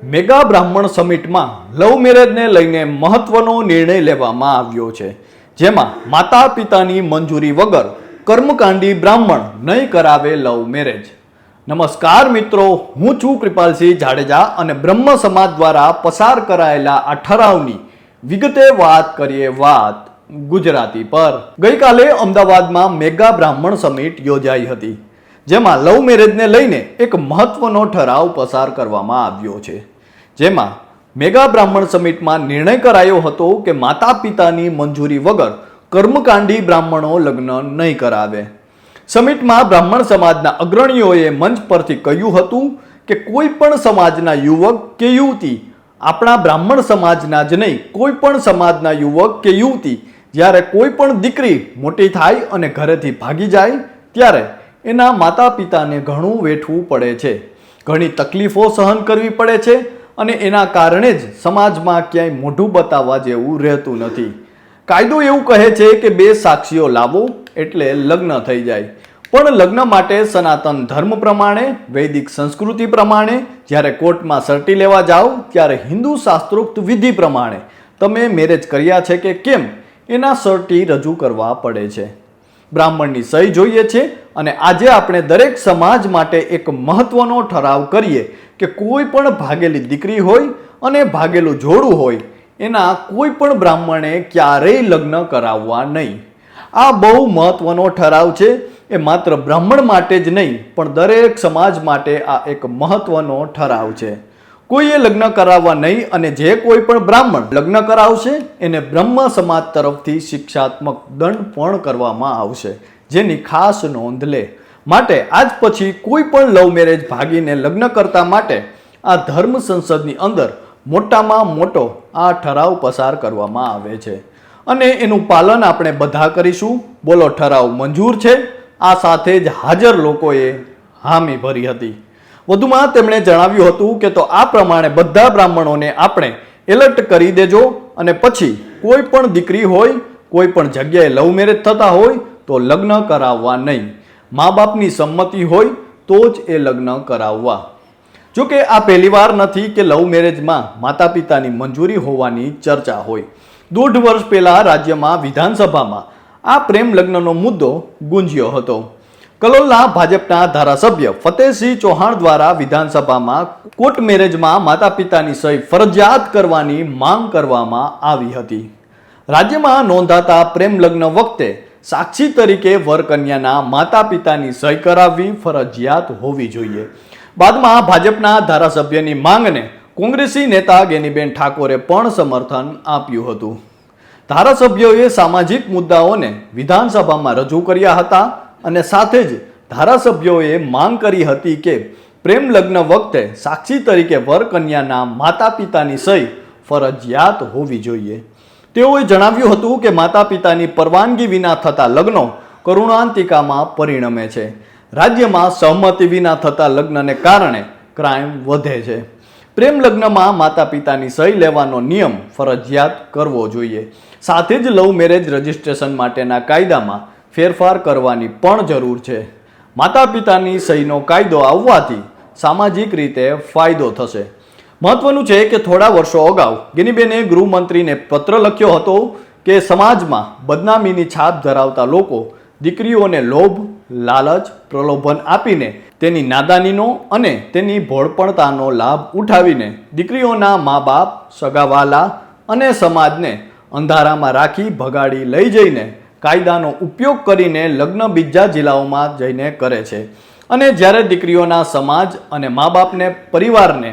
Mega બ્રાહ્મણ સમિટમાં લવ મેરેજને લઈને મહત્વનો નિર્ણય લેવામાં આવ્યો છે, જેમાં માતા પિતાની મંજૂરી વગર કર્મકાંડી બ્રાહ્મણ નહીં કરાવે લવ મેરેજ. નમસ્કાર મિત્રો, હું છું કૃપાલસિંહ જાડેજા અને બ્રહ્મ સમાજ દ્વારા પસાર કરાયેલા આ ઠરાવની વિગતે વાત કરીએ. વાત ગુજરાતી પર. ગઈકાલે અમદાવાદમાં મેગા બ્રાહ્મણ સમિટ યોજાઈ હતી, જેમાં લવ મેરેજને લઈને એક મહત્વનો ઠરાવ પસાર કરવામાં આવ્યો છે. જેમાં મેગા બ્રાહ્મણ સમિટમાં નિર્ણય કરાયો હતો કે માતા પિતાની મંજૂરી વગર કર્મકાંડી બ્રાહ્મણો લગ્ન નહીં કરાવે. સમિટમાં બ્રાહ્મણ સમાજના અગ્રણીઓએ મંચ પરથી કહ્યું હતું કે કોઈ પણ સમાજના યુવક કે યુવતી, આપણા બ્રાહ્મણ સમાજના જ નહીં કોઈ પણ સમાજના યુવક કે યુવતી જ્યારે કોઈ પણ દીકરી મોટી થાય અને ઘરેથી ભાગી જાય ત્યારે એના માતા પિતાને ઘણું વેઠવું પડે છે, ઘણી તકલીફો સહન કરવી પડે છે અને એના કારણે જ સમાજમાં ક્યાંય મોઢું બતાવવા જેવું રહેતું નથી. કાયદો એવું કહે છે કે 2 સાક્ષીઓ લાવો એટલે લગ્ન થઈ જાય, પણ લગ્ન માટે સનાતન ધર્મ પ્રમાણે, વૈદિક સંસ્કૃતિ પ્રમાણે જ્યારે કોર્ટમાં સર્ટી લેવા જાઓ ત્યારે હિન્દુ શાસ્ત્રોક્ત વિધિ પ્રમાણે તમે મેરેજ કર્યા છે કે કેમ એના સર્ટી રજૂ કરવા પડે છે. બ્રાહ્મણની સહી જોઈએ છે અને આજે આપણે દરેક સમાજ માટે એક મહત્વનો ઠરાવ કરીએ કે કોઈ પણ ભાગેલી દીકરી હોય અને ભાગેલું જોડું હોય એના કોઈ પણ બ્રાહ્મણે ક્યારેય લગ્ન કરાવવા નહીં. આ બહુ મહત્વનો ઠરાવ છે. એ માત્ર બ્રાહ્મણ માટે જ નહીં પણ દરેક સમાજ માટે આ એક મહત્વનો ઠરાવ છે. કોઈએ લગ્ન કરાવવા નહીં અને જે કોઈ પણ બ્રાહ્મણ લગ્ન કરાવશે એને બ્રહ્મ સમાજ તરફથી શિક્ષાત્મક દંડ પણ કરવામાં આવશે, જેની ખાસ નોંધ લે. માટે આજ પછી કોઈ પણ લવ મેરેજ ભાગીને લગ્ન કરતા માટે આ ધર્મ સંસદની અંદર મોટામાં મોટો આ ઠરાવ પસાર કરવામાં આવે છે અને એનું પાલન આપણે બધા કરીશું. બોલો, ઠરાવ મંજૂર છે? આ સાથે જ હાજર લોકોએ હામી ભરી હતી. વધુમાં તેમણે જણાવ્યું હતું કે તો આ પ્રમાણે બધા બ્રાહ્મણોને આપણે એલર્ટ કરી દેજો અને પછી કોઈ પણ દીકરી હોય, કોઈ પણ જગ્યાએ લવ મેરેજ થતા હોય તો લગ્ન કરાવવા નહીં. મા બાપની સંમતિ હોય તો જ એ લગ્ન કરાવવા. જોકે આ પહેલીવાર નથી કે લવ મેરેજમાં માતા પિતાની મંજૂરી હોવાની ચર્ચા હોય. 1.5 વર્ષ પહેલા રાજ્યમાં વિધાનસભામાં આ પ્રેમ લગ્નનો મુદ્દો ગુંજ્યો હતો. કલોલના ભાજપના ધારાસભ્ય ફતેહસિંહ ચૌહાણ દ્વારા વિધાનસભામાં કોર્ટ મેરેજમાં માતા પિતાની સહી ફરજિયાત કરવાની માંગ કરવામાં આવી હતી. રાજ્યમાં નોંધાતા પ્રેમ લગ્ન વખતે સાક્ષી તરીકે વર કન્યાના માતા પિતાની સહી કરાવવી ફરજિયાત હોવી જોઈએ. બાદમાં ભાજપના ધારાસભ્યની માંગને કોંગ્રેસી નેતા ગેનીબેન ઠાકોરે પણ સમર્થન આપ્યું હતું. ધારાસભ્યોએ સામાજિક મુદ્દાઓને વિધાનસભામાં રજૂ કર્યા હતા અને સાથે જ ધારાસભ્યોએ માંગ કરી હતી કે પ્રેમ લગ્ન વખતે સાક્ષી તરીકે વર કન્યાના માતા પિતાની સહી ફરજિયાત હોવી જોઈએ. તેઓએ જણાવ્યું હતું કે માતા પિતાની પરવાનગી વિના થતા લગ્નો કરુણાંતિકામાં પરિણમે છે. રાજ્યમાં સહમતિ વિના થતા લગ્નને કારણે ક્રાઇમ વધે છે. પ્રેમ લગ્નમાં માતા પિતાની સહી લેવાનો નિયમ ફરજિયાત કરવો જોઈએ. સાથે જ લવ મેરેજ રજિસ્ટ્રેશન માટેના કાયદામાં ફેરફાર કરવાની પણ જરૂર છે. માતા પિતાની સહીનો કાયદો આવવાથી સામાજિક રીતે ફાયદો થશે. મહત્વનું છે કે થોડા વર્ષો અગાઉ ગેનીબેને ગૃહમંત્રીને પત્ર લખ્યો હતો કે સમાજમાં બદનામીની છાપ ધરાવતા લોકો દીકરીઓને લોભ, લાલચ, પ્રલોભન આપીને તેની નાદાનીનો અને તેની ભોળપણતાનો લાભ ઉઠાવીને દીકરીઓના મા બાપ, સગાવાલા અને સમાજને અંધારામાં રાખી ભગાડી લઈ જઈને કાયદાનો ઉપયોગ કરીને લગ્ન બીજા જિલ્લાઓમાં જઈને કરે છે. અને જ્યારે દીકરીઓના સમાજ અને મા બાપને, પરિવારને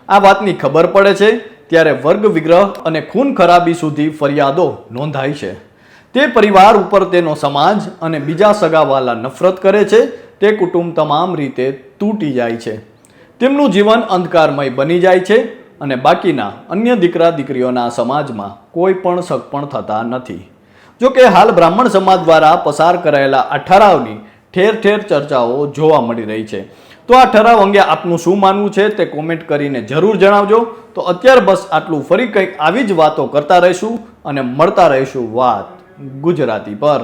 આ વાતની ખબર પડે છે ત્યારે વર્ગ વિગ્રહ અને ખૂન ખરાબી સુધી ફરિયાદો નોંધાય છે. તે પરિવાર ઉપર તેનો સમાજ અને બીજા સગાવાલા નફરત કરે છે. તે કુટુંબ તમામ રીતે તૂટી જાય છે. તેમનું જીવન અંધકારમય બની જાય છે અને બાકીના અન્ય દીકરા દીકરીઓના સમાજમાં કોઈ પણ સગપણ થતા નથી. જોકે હાલ બ્રાહ્મણ સમાજ દ્વારા પસાર કરાયેલા આ ઠરાવની ઠેર ઠેર ચર્ચાઓ જોવા મળી રહી છે. તો આ ઠરાવ અંગે આપનું શું માનવું છે તે કોમેન્ટ કરીને જરૂર જણાવજો. તો અત્યારે બસ આટલું. ફરી કંઈક આવી જ વાતો કરતા રહીશું અને મળતા રહીશું વાત ગુજરાતી પર.